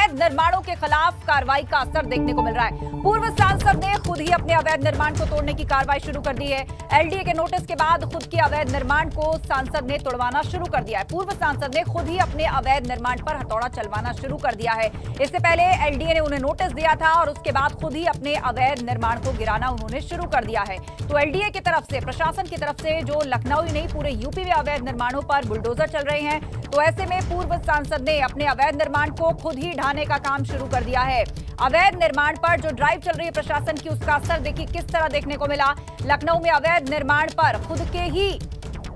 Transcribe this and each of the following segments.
अवैध निर्माणों के खिलाफ कार्रवाई का असर देखने को मिल रहा है। पूर्व सांसद ने खुद ही अपने अवैध निर्माण को तोड़ने की कार्रवाई शुरू कर दी है। एलडीए के नोटिस के बाद खुद के अवैध निर्माण को सांसद ने तोड़वाना शुरू कर दिया है। पूर्व सांसद ने खुद ही अपने अवैध निर्माण पर हथौड़ा चलवाना शुरू कर दिया है। इससे पहले एलडीए ने उन्हें नोटिस दिया था और उसके बाद खुद ही अपने अवैध निर्माण को गिराना उन्होंने शुरू कर दिया है। तो एलडीए की तरफ से, प्रशासन की तरफ से जो लखनऊ ही नहीं पूरे यूपी में अवैध निर्माणों पर बुलडोजर चल रहे हैं, तो ऐसे में पूर्व सांसद ने अपने अवैध निर्माण को खुद ही ढाने का काम शुरू कर दिया है। अवैध निर्माण पर जो ड्राइव चल रही है प्रशासन की, उसका असर देखिए किस तरह देखने को मिला। लखनऊ में अवैध निर्माण पर, खुद के ही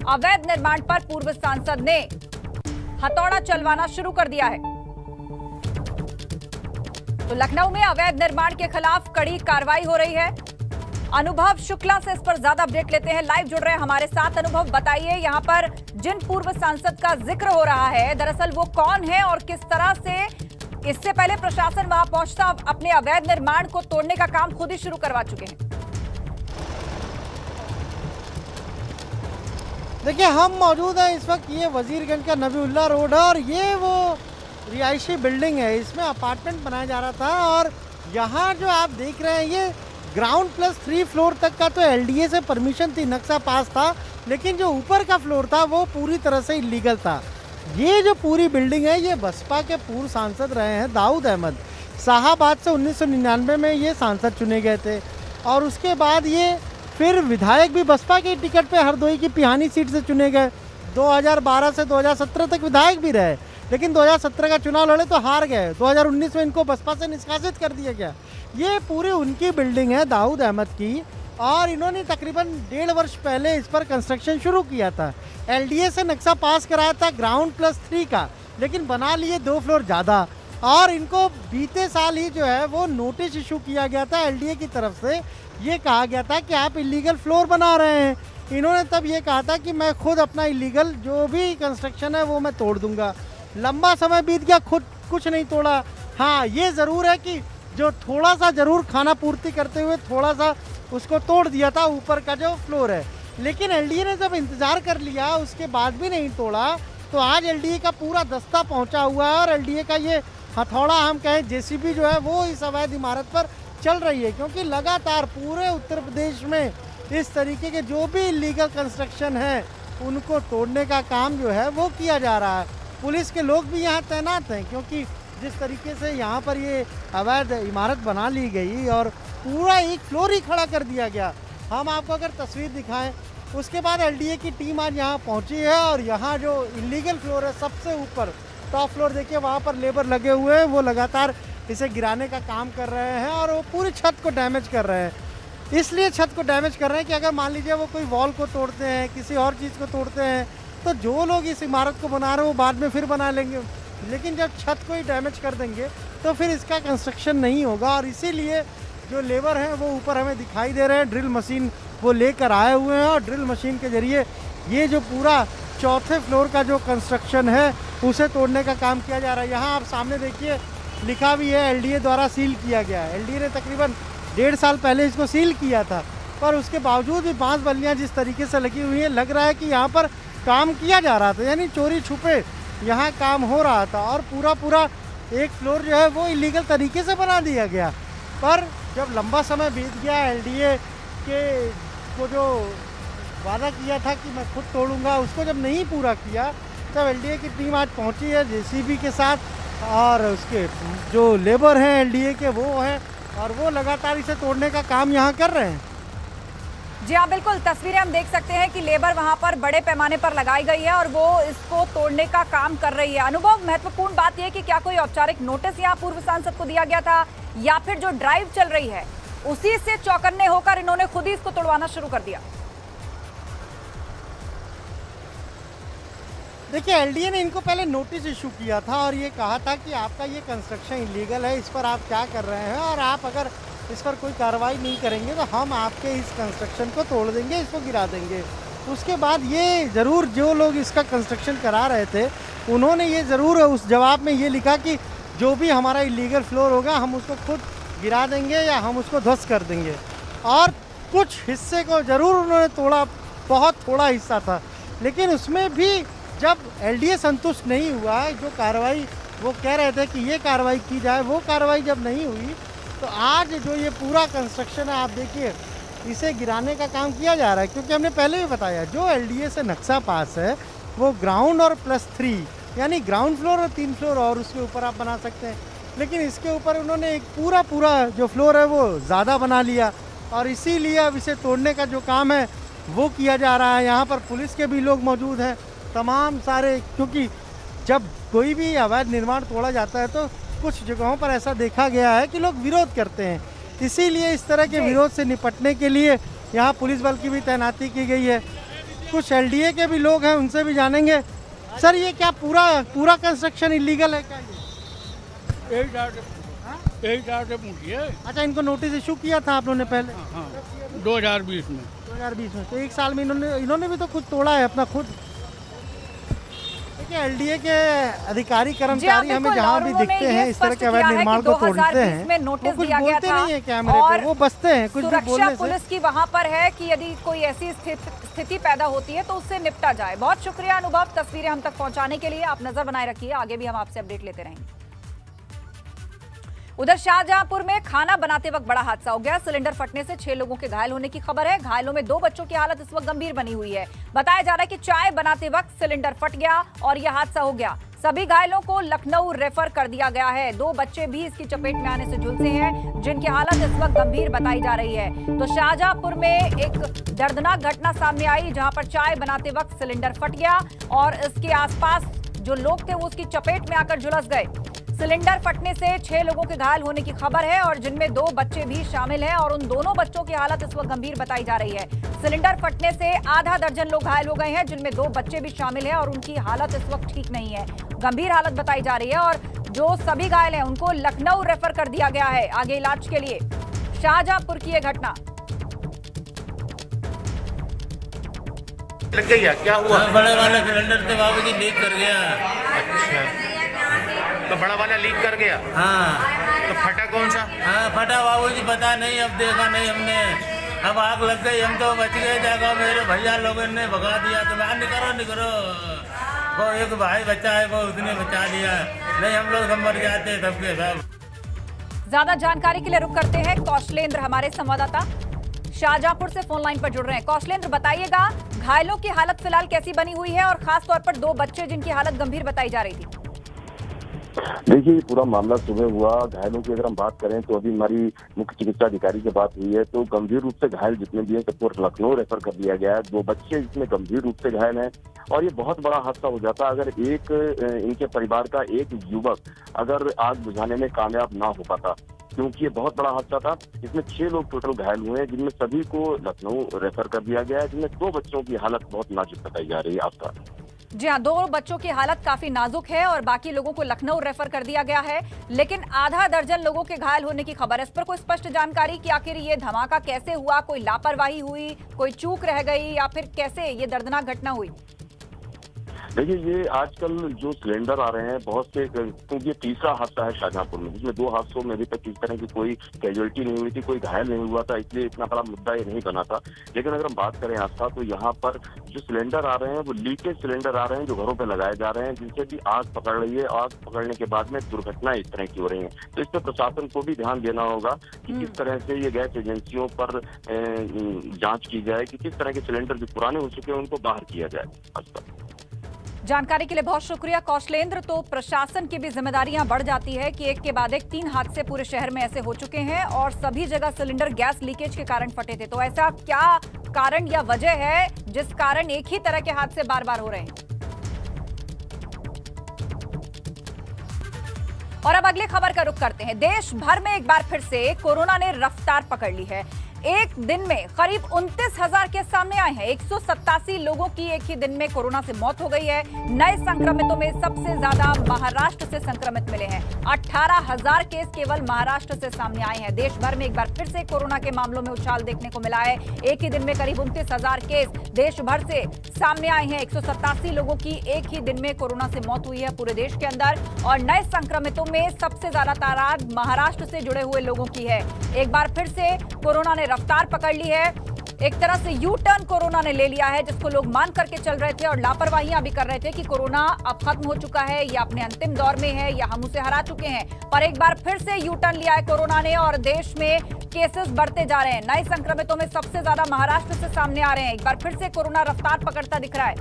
अवैध निर्माण पर पूर्व सांसद ने हथौड़ा चलवाना शुरू कर दिया है। तो लखनऊ में अवैध निर्माण के खिलाफ कड़ी कार्रवाई हो रही है। अनुभव शुक्ला से इस पर ज्यादा अपडेट लेते हैं, लाइव जुड़ रहे हैं हमारे साथ। अनुभव, बताइए यहाँ पर जिन पूर्व सांसद का जिक्र हो रहा है, दरअसल वो कौन है और किस तरह से इससे पहले प्रशासन वहां पहुंचता अपने अवैध निर्माण को तोड़ने का काम खुद ही शुरू करवा चुके हैं? देखिए, हम मौजूद हैं इस वक्त, ये वजीरगंज का नबीउल्लाह रोड है और ये वो रिहायशी बिल्डिंग है। इसमें अपार्टमेंट बनाया जा रहा था और यहाँ जो आप देख रहे हैं ये ग्राउंड प्लस 3 फ्लोर तक का तो एलडीए से परमिशन थी, नक्शा पास था, लेकिन जो ऊपर का फ्लोर था वो पूरी तरह से इलीगल था। ये जो पूरी बिल्डिंग है ये बसपा के पूर्व सांसद रहे हैं दाऊद अहमद। शाहाबाद से 1999 में ये सांसद चुने गए थे और उसके बाद ये फिर विधायक भी बसपा के टिकट पे हरदोई की पिहानी सीट से चुने गए। 2012 से 2017 तक विधायक भी रहे, लेकिन 2017 का चुनाव लड़े तो हार गए। 2019 में इनको बसपा से निष्कासित कर दिया गया। ये पूरी उनकी बिल्डिंग है दाऊद अहमद की और इन्होंने तकरीबन 1.5 वर्ष पहले इस पर कंस्ट्रक्शन शुरू किया था। एलडीए से नक्शा पास कराया था ग्राउंड प्लस 3 का, लेकिन बना लिए 2 फ्लोर ज़्यादा और इनको बीते साल ही जो है वो नोटिस इशू किया गया था एलडीए की तरफ से। ये कहा गया था कि आप इलीगल फ्लोर बना रहे हैं। इन्होंने तब ये कहा था कि मैं खुद अपना इलीगल जो भी कंस्ट्रक्शन है वो मैं तोड़ दूंगा। लंबा समय बीत गया, खुद कुछ नहीं तोड़ा। हाँ, ये ज़रूर है कि जो थोड़ा सा ज़रूर खाना पूर्ति करते हुए थोड़ा सा उसको तोड़ दिया था ऊपर का जो फ्लोर है, लेकिन एलडीए ने जब इंतज़ार कर लिया उसके बाद भी नहीं तोड़ा, तो आज एलडीए का पूरा दस्ता पहुंचा हुआ है और एलडीए का ये हथौड़ा, हम कहें जेसीबी जो है वो इस अवैध इमारत पर चल रही है, क्योंकि लगातार पूरे उत्तर प्रदेश में इस तरीके के जो भी इलीगल कंस्ट्रक्शन है उनको तोड़ने का काम जो है वो किया जा रहा है। पुलिस के लोग भी यहाँ तैनात हैं, क्योंकि जिस तरीके से यहाँ पर ये अवैध इमारत बना ली गई और पूरा एक फ्लोर ही खड़ा कर दिया गया। हम आपको अगर तस्वीर दिखाएं, उसके बाद एलडीए की टीम आज यहाँ पहुँची है और यहाँ जो इलीगल फ्लोर है सबसे ऊपर टॉप फ्लोर देखिए, वहाँ पर लेबर लगे हुए हैं, वो लगातार इसे गिराने का काम कर रहे हैं और वो पूरी छत को डैमेज कर रहे हैं। इसलिए छत को डैमेज कर रहे हैं कि अगर मान लीजिए वो कोई वॉल को तोड़ते हैं, किसी और चीज़ को तोड़ते हैं, तो जो लोग इस इमारत को बना रहे हैं वो बाद में फिर बना लेंगे, लेकिन जब छत को ही डैमेज कर देंगे तो फिर इसका कंस्ट्रक्शन नहीं होगा। और इसीलिए जो लेबर हैं वो ऊपर हमें दिखाई दे रहे हैं, ड्रिल मशीन वो लेकर आए हुए हैं और ड्रिल मशीन के जरिए ये जो पूरा 4थे फ्लोर का जो कंस्ट्रक्शन है उसे तोड़ने का काम किया जा रहा है। यहाँ आप सामने देखिए, लिखा भी है एलडीए द्वारा सील किया गया है। एलडीए ने तकरीबन 1.5 साल पहले इसको सील किया था, पर उसके बावजूद भी बांस बल्लियाँ जिस तरीके से लगी हुई हैं, लग रहा है कि यहाँ पर काम किया जा रहा था, यानी चोरी छुपे यहाँ काम हो रहा था और पूरा एक फ्लोर जो है वो इलीगल तरीके से बना दिया गया। पर जब लंबा समय बीत गया, एलडीए के को जो वादा किया था कि मैं खुद तोड़ूंगा, उसको जब नहीं पूरा किया, तब एलडीए की टीम आज पहुंची है जेसीबी के साथ और उसके जो लेबर हैं एलडीए के वो हैं और वो लगातार इसे तोड़ने का काम यहाँ कर रहे हैं। जी हाँ, बिल्कुल, तस्वीरें हम देख सकते हैं कि लेबर वहां पर बड़े पैमाने पर लगाई गई है और वो इसको तोड़ने का काम कर रही है। अनुभव, महत्वपूर्ण बात यह है कि क्या कोई औपचारिक नोटिस यहाँ पूर्व सांसद को दिया गया था या फिर जो ड्राइव चल रही है उसी से चौकन्ने होकर इन्होंने खुद ही इसको तोड़वाना शुरू कर दिया? देखिए, एलडीए ने इनको पहले नोटिस इशू किया था और ये कहा था कि आपका ये कंस्ट्रक्शन इलीगल है, इस पर आप क्या कर रहे हैं और आप अगर इस पर कोई कार्रवाई नहीं करेंगे तो हम आपके इस कंस्ट्रक्शन को तोड़ देंगे, इसको गिरा देंगे। उसके बाद ये ज़रूर जो लोग इसका कंस्ट्रक्शन करा रहे थे उन्होंने ये ज़रूर उस जवाब में ये लिखा कि जो भी हमारा इलीगल फ्लोर होगा हम उसको खुद गिरा देंगे या हम उसको ध्वस्त कर देंगे। और कुछ हिस्से को ज़रूर उन्होंने तोड़ा, बहुत थोड़ा हिस्सा था, लेकिन उसमें भी जब एलडीए संतुष्ट नहीं हुआ, जो कार्रवाई वो कह रहे थे कि ये कार्रवाई की जाए, वो कार्रवाई जब नहीं हुई तो आज जो ये पूरा कंस्ट्रक्शन है आप देखिए इसे गिराने का काम किया जा रहा है। क्योंकि हमने पहले भी बताया जो एलडीए से नक्शा पास है वो ग्राउंड और +3 यानी ग्राउंड फ्लोर और 3 फ्लोर और उसके ऊपर आप बना सकते हैं, लेकिन इसके ऊपर उन्होंने एक पूरा जो फ्लोर है वो ज़्यादा बना लिया और इसीलिए अब इसे तोड़ने का जो काम है वो किया जा रहा है। यहाँ पर पुलिस के भी लोग मौजूद हैं, तमाम सारे, क्योंकि जब कोई भी अवैध निर्माण तोड़ा जाता है तो कुछ जगहों पर ऐसा देखा गया है कि लोग विरोध करते हैं, इसीलिए इस तरह के विरोध से निपटने के लिए यहाँ पुलिस बल की भी तैनाती की गई है। कुछ एलडीए के भी लोग हैं, उनसे भी जानेंगे। सर ये क्या पूरा कंस्ट्रक्शन इलीगल है क्या? ये यही से पूछिए। अच्छा, इनको नोटिस इशू किया था आप लोगों ने पहले? हाँ, 2020 में। 2020 में, तो 1 साल में इन्होंने भी तो खुद तोड़ा है अपना खुद। देखिए एलडीए के अधिकारी कर्मचारी हमें जहाँ भी दिखते हैं इस तरह के अवैध निर्माण को तोड़ते हैं, वो कुछ बोलते नहीं है कैमरे पे, वो बसते हैं कुछ भी बोलने से। पुलिस की वहां पर है कि यदि कोई ऐसी स्थिति पैदा होती है तो उससे निपटा जाए। बहुत शुक्रिया अनुभव, तस्वीरें हम तक पहुंचाने के लिए। आप नजर बनाए रखिए, आगे भी हम आपसे अपडेट लेते रहेंगे। उधर शाहजहांपुर में खाना बनाते वक्त बड़ा हादसा हो गया। सिलेंडर फटने से 6 लोगों के घायल होने की खबर है। घायलों में 2 बच्चों की हालत इस वक्त गंभीर बनी हुई है। बताया जा रहा है कि चाय बनाते वक्त सिलेंडर फट गया और यह हादसा हो गया। सभी घायलों को लखनऊ रेफर कर दिया गया है। 2 बच्चे भी इसकी चपेट में आने से झुलसे हैं, जिनकी हालत इस वक्त गंभीर बताई जा रही है। तो शाहजहांपुर में एक दर्दनाक घटना सामने आई, जहां पर चाय बनाते वक्त सिलेंडर फट गया और इसके आसपास जो लोग थे वो उसकी चपेट में आकर झुलस गए। सिलेंडर फटने से 6 लोगों के घायल होने की खबर है और जिनमें 2 बच्चे भी शामिल हैं और उन दोनों बच्चों की हालत इस वक्त गंभीर बताई जा रही है। सिलेंडर फटने से आधा दर्जन लोग घायल हो गए हैं, जिनमें 2 बच्चे भी शामिल हैं और उनकी हालत इस वक्त ठीक नहीं है, गंभीर हालत बताई जा रही है। और जो सभी घायल हैं उनको लखनऊ रेफर कर दिया गया है आगे इलाज के लिए। शाहजहांपुर की यह घटना। लग गई है, क्या हुआ? बड़े वाले सिलेंडर से बाबू जी लीक कर गया। अच्छा, तो बड़ा वाला लीक कर गया? हाँ। तो फटा कौन सा? हाँ फटा बाबू जी पता नहीं, अब देखा नहीं हमने। अब आग लग गई, हम तो बच गए, जगह मेरे भैया लोगों ने भगा दिया तो मैं निकलो। वो एक भाई बच्चा है वो उसने बचा दिया, नहीं हम लोग मर जाते सबके सब। ज्यादा जानकारी के लिए रुक करते हैं कौशलेंद्र, हमारे संवाददाता शाहजहांपुर से फोन लाइन पर जुड़ रहे हैं। कौशलेंद्र बताइएगा, घायलों की हालत फिलहाल कैसी बनी हुई है और खास तौर पर 2 बच्चे जिनकी हालत गंभीर बताई जा रही थी? देखिए पूरा मामला सुबह हुआ। घायलों की अगर हम बात करें तो अभी हमारी मुख्य चिकित्सा अधिकारी से बात हुई है तो गंभीर रूप से घायल जितने भी हैं सबको लखनऊ रेफर कर दिया गया है। 2 बच्चे जिसमें गंभीर रूप से घायल हैं और ये बहुत बड़ा हादसा हो जाता अगर एक इनके परिवार का एक युवक अगर आग बुझाने में कामयाब ना हो पाता, क्योंकि ये बहुत बड़ा हादसा था। इसमें 6 लोग टोटल घायल हुए हैं, जिनमें सभी को लखनऊ रेफर कर दिया गया है, जिनमें 2 बच्चों की हालत बहुत नाजुक बताई जा रही है। आपका जी हाँ, 2 बच्चों की हालत काफी नाजुक है और बाकी लोगों को लखनऊ रेफर कर दिया गया है, लेकिन आधा दर्जन लोगों के घायल होने की खबर है। इस पर कोई स्पष्ट जानकारी कि आखिर ये धमाका कैसे हुआ, कोई लापरवाही हुई, कोई चूक रह गई या फिर कैसे ये दर्दनाक घटना हुई? देखिए ये आजकल जो सिलेंडर आ रहे हैं बहुत से, क्योंकि ये तीसरा हादसा है शाहजहांपुर में, जिसमें 2 हादसों में अभी तक इस तरह की कोई कैजुअलिटी नहीं हुई थी, कोई घायल नहीं हुआ था, इसलिए इतना बड़ा मुद्दा ये नहीं बना था। लेकिन अगर हम बात करें आस्था तो यहाँ पर जो सिलेंडर आ रहे हैं वो लीकेज सिलेंडर आ रहे हैं जो घरों पर लगाए जा रहे हैं, जिनसे भी आग पकड़ रही है। आग पकड़ने के बाद में दुर्घटनाएं इस तरह की हो रही है, तो इस पर प्रशासन को भी ध्यान देना होगा कि किस तरह से ये गैस एजेंसियों पर जाँच की जाए कि किस तरह के सिलेंडर जो पुराने हो चुके हैं उनको बाहर किया जाए। जानकारी के लिए बहुत शुक्रिया कौशलेंद्र। तो प्रशासन की भी जिम्मेदारियां बढ़ जाती है कि एक के बाद एक 3 हादसे पूरे शहर में ऐसे हो चुके हैं और सभी जगह सिलेंडर गैस लीकेज के कारण फटे थे। तो ऐसा क्या कारण या वजह है जिस कारण एक ही तरह के हादसे बार बार हो रहे हैं? और अब अगली खबर का रुख करते हैं। देश भर में एक बार फिर से कोरोना ने रफ्तार पकड़ ली है। एक दिन में करीब 29,000 केस सामने आए हैं। 187 लोगों की एक ही दिन में कोरोना से मौत हो गई है। नए संक्रमितों में सबसे ज्यादा महाराष्ट्र से संक्रमित मिले हैं। 18,000 केस केवल महाराष्ट्र से सामने आए हैं। देश भर में एक बार फिर से कोरोना के मामलों में उछाल देखने को मिला है। एक ही दिन में करीब 29,000 केस देश भर से सामने आए हैं। 187 लोगों की एक ही दिन में कोरोना से मौत हुई है पूरे देश के अंदर। और नए संक्रमितों में सबसे ज्यादा तादाद महाराष्ट्र से जुड़े हुए लोगों की है। एक बार फिर से कोरोना ने रफ्तार पकड़ ली है। एक तरह से यू टर्न कोरोना ने ले लिया है, जिसको लोग मान करके चल रहे थे और लापरवाहियां भी कर रहे थे कि कोरोना अब खत्म हो चुका है या अपने अंतिम दौर में है या हम उसे हरा चुके हैं। पर एक बार फिर से यू टर्न लिया है कोरोना ने और देश में केसेस बढ़ते जा रहे हैं। नए संक्रमितों में सबसे ज्यादा महाराष्ट्र से सामने आ रहे हैं। एक बार फिर से कोरोना रफ्तार पकड़ता दिख रहा है।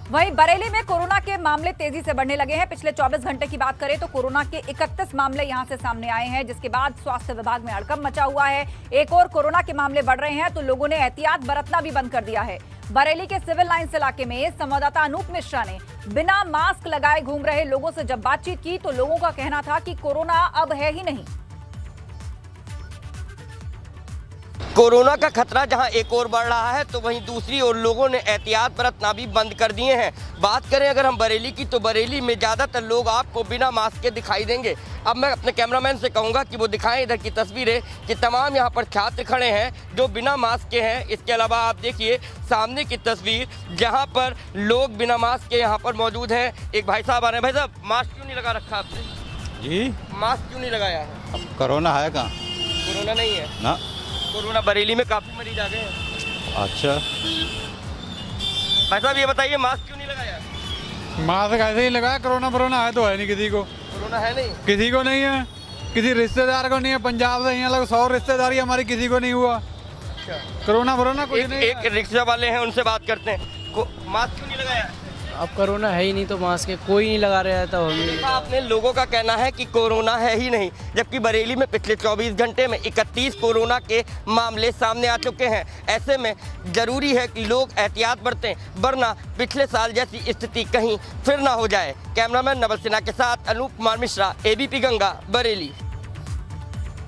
वहीं बरेली में कोरोना के मामले तेजी से बढ़ने लगे हैं। पिछले 24 घंटे की बात करें तो कोरोना के 31 मामले यहां से सामने आए हैं, जिसके बाद स्वास्थ्य विभाग में हड़कंप मचा हुआ है। एक और कोरोना के मामले बढ़ रहे हैं तो लोगों ने एहतियात बरतना भी बंद कर दिया है। बरेली के सिविल लाइंस इलाके में संवाददाता अनूप मिश्रा ने बिना मास्क लगाए घूम रहे लोगों से जब बातचीत की तो लोगों का कहना था कि कोरोना अब है ही नहीं। कोरोना का खतरा जहां एक ओर बढ़ रहा है तो वहीं दूसरी ओर लोगों ने एहतियात बरतना भी बंद कर दिए हैं। बात करें अगर हम बरेली की तो बरेली में ज़्यादातर लोग आपको बिना मास्क के दिखाई देंगे। अब मैं अपने कैमरामैन से कहूंगा कि वो दिखाएं इधर की तस्वीरें कि तमाम यहां पर छात्र खड़े हैं जो बिना मास्क के हैं। इसके अलावा आप देखिए सामने की तस्वीर जहाँ पर लोग बिना मास्क के यहाँ पर मौजूद हैं। एक भाई साहब आ रहे हैं। भाई साहब, मास्क क्यों नहीं लगा रखा आपने? जी, मास्क क्यों नहीं लगाया है? अब कोरोना है कहाँ? कोरोना नहीं है ना। कोरोना बरेली में काफी मरीज आ गए हैं। अच्छा भाई साहब ये बताइए मास्क क्यों नहीं लगाया? मास्क ऐसे ही लगाया, कोरोना है तो है नहीं किसी को। कोरोना है नहीं, किसी को नहीं है, किसी रिश्तेदार को नहीं है। पंजाब से यहाँ लगभग 100 रिश्तेदारी हमारी, किसी को नहीं हुआ। अच्छा, कोरोना कुछ नहीं। एक रिक्शा वाले हैं, उनसे बात करते हैं। मास्क क्यों नहीं लगाया? अब कोरोना है ही नहीं तो मास्क कोई नहीं लगा रहा है। तो आपने लोगों का कहना है कि कोरोना है ही नहीं, जबकि बरेली में पिछले 24 घंटे में 31 कोरोना के मामले सामने आ चुके हैं। ऐसे में जरूरी है कि लोग एहतियात बरतें, वरना पिछले साल जैसी स्थिति कहीं फिर ना हो जाए। कैमरामैन नवल सिन्हा के साथ अनूप कुमार मिश्रा, एबीपी गंगा, बरेली।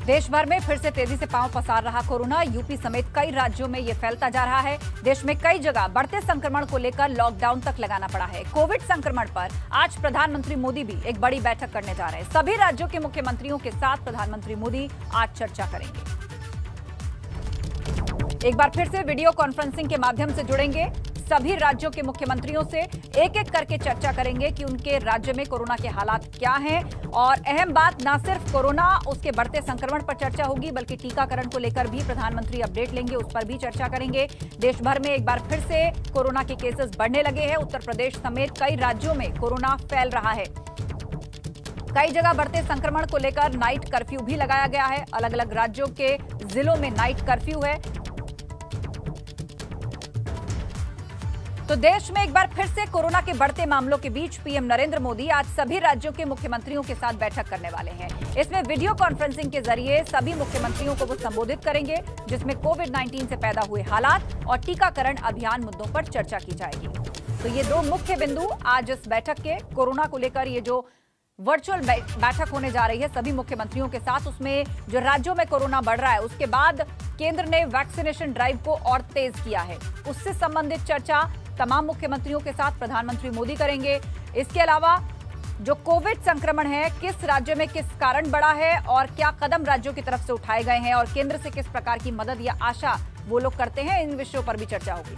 देश भर में फिर से तेजी से पांव पसार रहा कोरोना। यूपी समेत कई राज्यों में ये फैलता जा रहा है। देश में कई जगह बढ़ते संक्रमण को लेकर लॉकडाउन तक लगाना पड़ा है। कोविड संक्रमण पर आज प्रधानमंत्री मोदी भी एक बड़ी बैठक करने जा रहे हैं। सभी राज्यों के मुख्यमंत्रियों के साथ प्रधानमंत्री मोदी आज चर्चा करेंगे। एक बार फिर से वीडियो कॉन्फ्रेंसिंग के माध्यम से जुड़ेंगे। सभी राज्यों के मुख्यमंत्रियों से एक एक करके चर्चा करेंगे कि उनके राज्य में कोरोना के हालात क्या हैं। और अहम बात, ना सिर्फ कोरोना उसके बढ़ते संक्रमण पर चर्चा होगी, बल्कि टीकाकरण को लेकर भी प्रधानमंत्री अपडेट लेंगे, उस पर भी चर्चा करेंगे। देश भर में एक बार फिर से कोरोना के केसेस बढ़ने लगे हैं। उत्तर प्रदेश समेत कई राज्यों में कोरोना फैल रहा है। कई जगह बढ़ते संक्रमण को लेकर नाइट कर्फ्यू भी लगाया गया है। अलग अलग राज्यों के जिलों में नाइट कर्फ्यू है। तो देश में एक बार फिर से कोरोना के बढ़ते मामलों के बीच पीएम नरेंद्र मोदी आज सभी राज्यों के मुख्यमंत्रियों के साथ बैठक करने वाले हैं। इसमें वीडियो कॉन्फ्रेंसिंग के जरिए सभी मुख्यमंत्रियों को वो संबोधित करेंगे, जिसमें कोविड-19 से पैदा हुए हालात और टीकाकरण अभियान मुद्दों पर चर्चा की जाएगी। तो ये दो मुख्य बिंदु आज इस बैठक के, कोरोना को लेकर ये जो वर्चुअल बैठक होने जा रही है सभी मुख्यमंत्रियों के साथ, उसमें जो राज्यों में कोरोना बढ़ रहा है, उसके बाद केंद्र ने वैक्सीनेशन ड्राइव को और तेज किया है, उससे संबंधित चर्चा तमाम मुख्यमंत्रियों के साथ प्रधानमंत्री मोदी करेंगे। इसके अलावा जो कोविड संक्रमण है, किस राज्य में किस कारण बढ़ा है और क्या कदम राज्यों की तरफ से उठाए गए हैं और केंद्र से किस प्रकार की मदद या आशा वो लोग करते हैं, इन विषयों पर भी चर्चा होगी।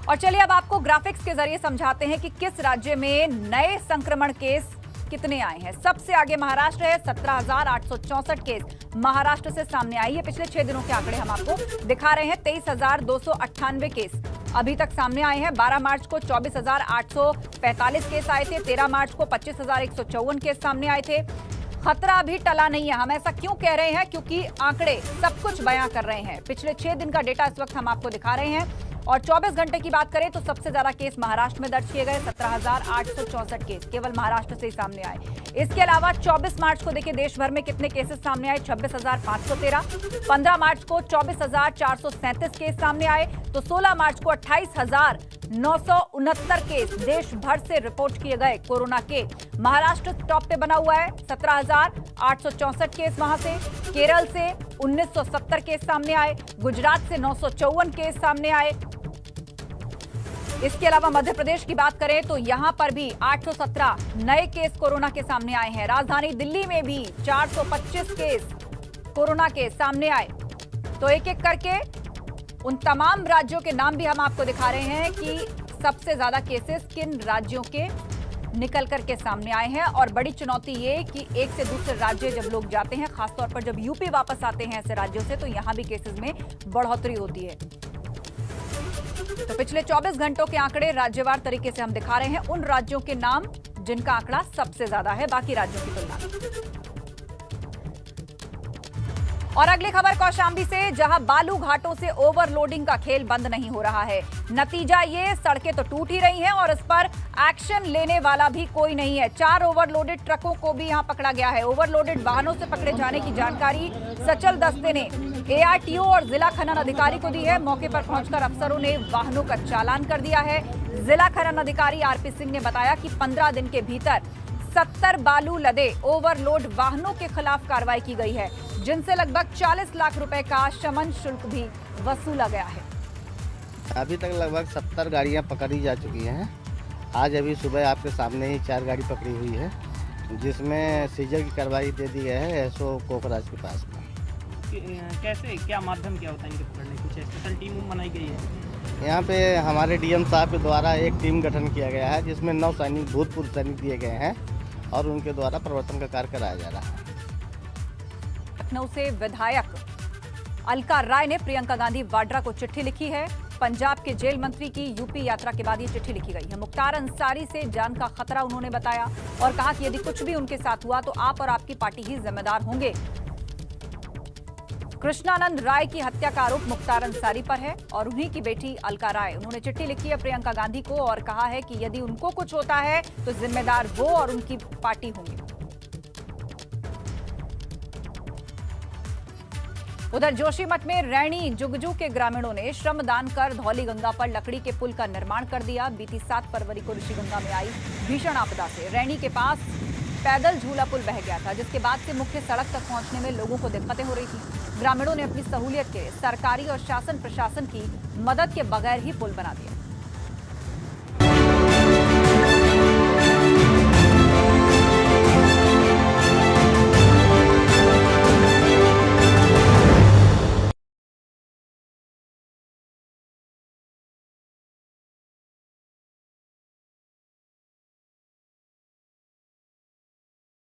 और चलिए अब आपको ग्राफिक्स के जरिए समझाते हैं कि किस राज्य में नए संक्रमण केस कितने आए हैं। सबसे आगे महाराष्ट्र है, 17,864 केस महाराष्ट्र से सामने आई है। पिछले 6 दिनों के आंकड़े हम आपको दिखा रहे हैं। 23,298 केस अभी तक सामने आए हैं। 12 मार्च को 24,845 केस आए थे। 13 मार्च को 25,154 केस सामने आए थे। खतरा अभी टला नहीं है। हम ऐसा क्यों कह रहे हैं? क्योंकि आंकड़े सब कुछ बयां कर रहे हैं। पिछले 6 दिन का डेटा इस वक्त हम आपको दिखा रहे हैं। और 24 घंटे की बात करें तो सबसे ज्यादा केस महाराष्ट्र में दर्ज किए गए, 17,864 केस केवल महाराष्ट्र से ही सामने आए। इसके अलावा 24 मार्च को देखिए देश भर में कितने केसेस सामने आए, 26,513। 15 मार्च को 24,437 केस सामने आए, तो 16 मार्च को 28,969 केस देश भर से रिपोर्ट किए गए कोरोना के। महाराष्ट्र टॉप पे बना हुआ है, 17,864 केस वहां से। केरल से 1,970 केस सामने आए, गुजरात से 954 केस सामने आए। इसके अलावा मध्य प्रदेश की बात करें तो यहां पर भी 817 नए केस कोरोना के सामने आए हैं। राजधानी दिल्ली में भी 425 केस कोरोना के सामने आए। तो एक एक करके उन तमाम राज्यों के नाम भी हम आपको दिखा रहे हैं कि सबसे ज्यादा केसेस किन राज्यों के निकल करके सामने आए हैं। और बड़ी चुनौती ये कि एक से दूसरे राज्य जब लोग जाते हैं, खासतौर पर जब यूपी वापस आते हैं ऐसे राज्यों से, तो यहां भी केसेस में बढ़ोतरी होती है। तो पिछले 24 घंटों के आंकड़े राज्यवार तरीके से हम दिखा रहे हैं, उन राज्यों के नाम जिनका आंकड़ा सबसे ज्यादा है बाकी राज्यों की तुलना में। और अगली खबर कौशाम्बी से, जहां बालू घाटों से ओवरलोडिंग का खेल बंद नहीं हो रहा है। नतीजा ये, सड़कें तो टूट ही रही हैं और इस पर एक्शन लेने वाला भी कोई नहीं है। 4 ओवरलोडेड ट्रकों को भी यहां पकड़ा गया है। ओवरलोडेड वाहनों से पकड़े जाने की जानकारी सचल दस्ते ने ARTO और जिला खनन अधिकारी को दी है। मौके पर पहुंचकर अफसरों ने वाहनों का चालान कर दिया है। जिला खनन अधिकारी RP सिंह ने बताया कि 15 दिन के भीतर 70 बालू लदे ओवरलोड वाहनों के खिलाफ कार्रवाई की गई है, जिनसे लगभग 40 लाख रुपए का शमन शुल्क भी वसूला गया है। अभी तक लगभग 70 गाड़ियां पकड़ी जा चुकी हैं। आज अभी सुबह आपके सामने ही 4 गाड़ी पकड़ी हुई है, जिसमें सीजर की कार्रवाई दे दी गई है SO कोकराज के पास में। कैसे, क्या माध्यम क्या होता है इनके पकड़ने? कुछ स्पेशल टीम बनाई गई है? यहाँ पे हमारे DM साहब के द्वारा एक टीम गठन किया गया है, जिसमें 9 सैनिक भूतपूर्व सैनिक दिए गए हैं और उनके द्वारा प्रवर्तन का कार्य कराया जा रहा है। लखनऊ से विधायक अलका राय ने प्रियंका गांधी वाड्रा को चिट्ठी लिखी है। पंजाब के जेल मंत्री की यूपी यात्रा के बाद ये चिट्ठी लिखी गई है। मुख्तार अंसारी से जान का खतरा उन्होंने बताया और कहा कि यदि कुछ भी उनके साथ हुआ तो आप और आपकी पार्टी ही जिम्मेदार होंगे। कृष्णानंद राय की हत्या का आरोप मुख्तार अंसारी पर है और उन्हीं की बेटी अलका राय, उन्होंने चिट्ठी लिखी है प्रियंका गांधी को और कहा है कि यदि उनको कुछ होता है तो जिम्मेदार वो और उनकी पार्टी होंगी। उधर जोशीमठ में रैणी जुगजू के ग्रामीणों ने श्रमदान कर धौली गंगा पर लकड़ी के पुल का निर्माण कर दिया। बीती 7 फरवरी को ऋषिगंगा में आई भीषण आपदा से रैणी के पास पैदल झूला पुल बह गया था, जिसके बाद से मुख्य सड़क तक पहुंचने में लोगों को दिक्कतें हो रही थी। ग्रामीणों ने अपनी सहूलियत के लिए सरकारी और शासन प्रशासन की मदद के बगैर ही पुल बना दिया।